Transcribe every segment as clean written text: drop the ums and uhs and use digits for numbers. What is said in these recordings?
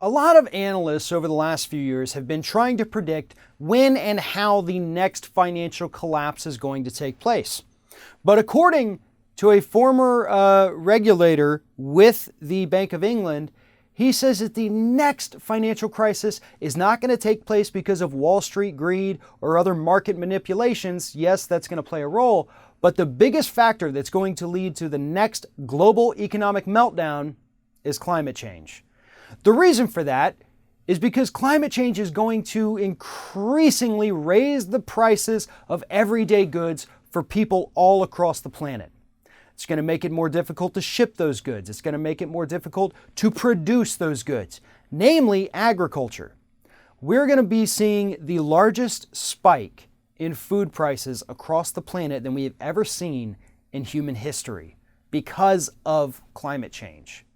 A lot of analysts over the last few years have been trying to predict when and how the next financial collapse is going to take place. But according to a former regulator with the Bank of England, he says that the next financial crisis is not going to take place because of Wall Street greed or other market manipulations. Yes, that's going to play a role, but the biggest factor that's going to lead to the next global economic meltdown is climate change. The reason for that is because climate change is going to increasingly raise the prices of everyday goods for people all across the planet. It's going to make it more difficult to ship those goods. It's going to make it more difficult to produce those goods, namely agriculture. We're going to be seeing the largest spike in food prices across the planet than we have ever seen in human history because of climate change.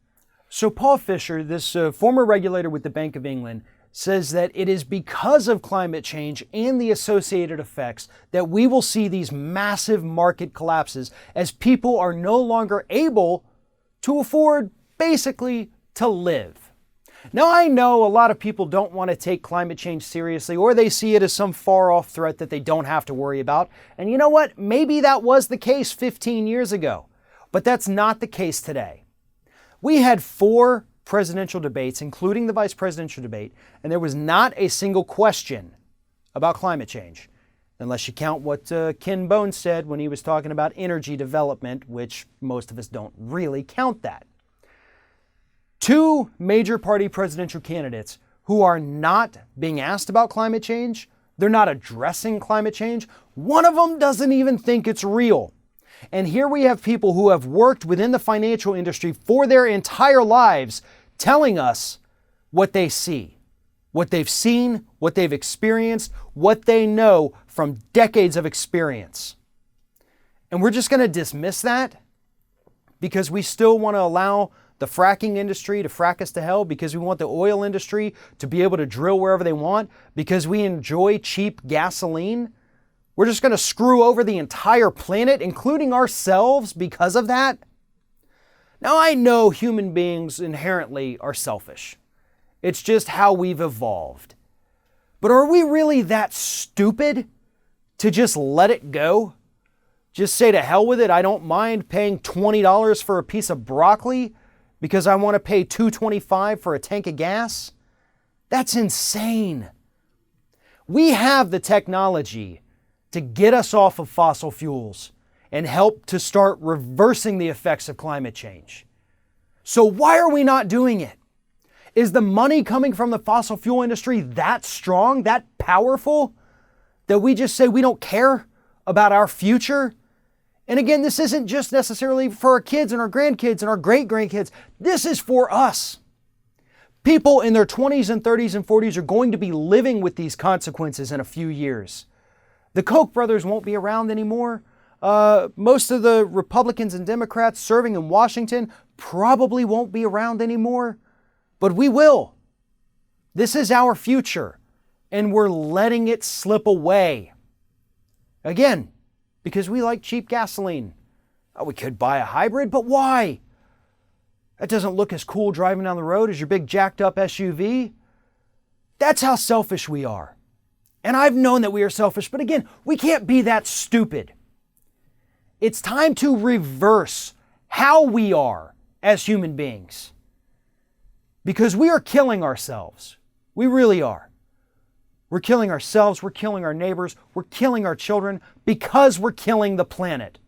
So Paul Fisher, this former regulator with the Bank of England, says that it is because of climate change and the associated effects that we will see these massive market collapses as people are no longer able to afford basically to live. Now, I know a lot of people don't want to take climate change seriously, or they see it as some far-off threat that they don't have to worry about. And you know what? Maybe that was the case 15 years ago, but that's not the case today. We had 4 presidential debates, including the vice presidential debate, and there was not a single question about climate change, unless you count what Ken Bone said when he was talking about energy development, which most of us don't really count that. 2 major party presidential candidates who are not being asked about climate change, they're not addressing climate change. One of them doesn't even think it's real. And here we have people who have worked within the financial industry for their entire lives telling us what they see, what they've seen, what they've experienced, what they know from decades of experience. And we're just going to dismiss that because we still want to allow the fracking industry to frack us to hell, because we want the oil industry to be able to drill wherever they want, because we enjoy cheap gasoline. We're just going to screw over the entire planet, including ourselves, because of that? Now, I know human beings inherently are selfish. It's just how we've evolved. But are we really that stupid to just let it go? Just say to hell with it, I don't mind paying $20 for a piece of broccoli because I want to pay $2.25 for a tank of gas? That's insane. We have the technology to get us off of fossil fuels and help to start reversing the effects of climate change. So why are we not doing it? Is the money coming from the fossil fuel industry that strong, that powerful, that we just say we don't care about our future? And again, this isn't just necessarily for our kids and our grandkids and our great-grandkids. This is for us. People in their 20s and 30s and 40s are going to be living with these consequences in a few years. The Koch brothers won't be around anymore. Most of the Republicans and Democrats serving in Washington probably won't be around anymore. But we will. This is our future, and we're letting it slip away. Again, because we like cheap gasoline. Oh, we could buy a hybrid, but why? That doesn't look as cool driving down the road as your big jacked up SUV. That's how selfish we are. And I've known that we are selfish, but again, we can't be that stupid. It's time to reverse how we are as human beings. Because we are killing ourselves. We really are. We're killing ourselves, we're killing our neighbors, we're killing our children because we're killing the planet.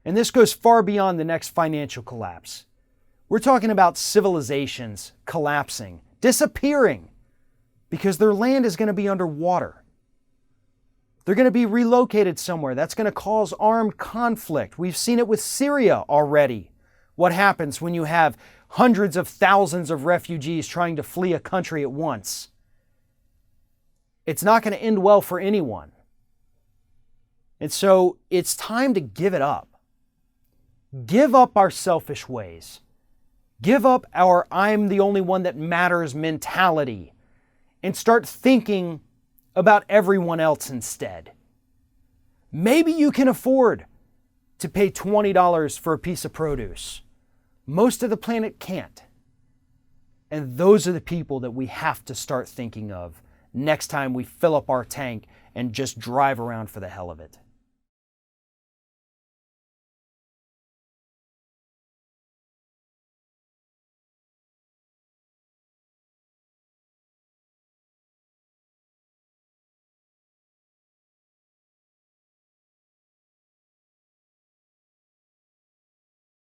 And this goes far beyond the next financial collapse. We're talking about civilizations collapsing, disappearing, because their land is going to be underwater. They're going to be relocated somewhere. That's going to cause armed conflict. We've seen it with Syria already. What happens when you have hundreds of thousands of refugees trying to flee a country at once? It's not going to end well for anyone. And so it's time to give it up. Give up our selfish ways. Give up our I'm the only one that matters mentality and start thinking about everyone else instead. Maybe you can afford to pay $20 for a piece of produce. Most of the planet can't. And those are the people that we have to start thinking of next time we fill up our tank and just drive around for the hell of it.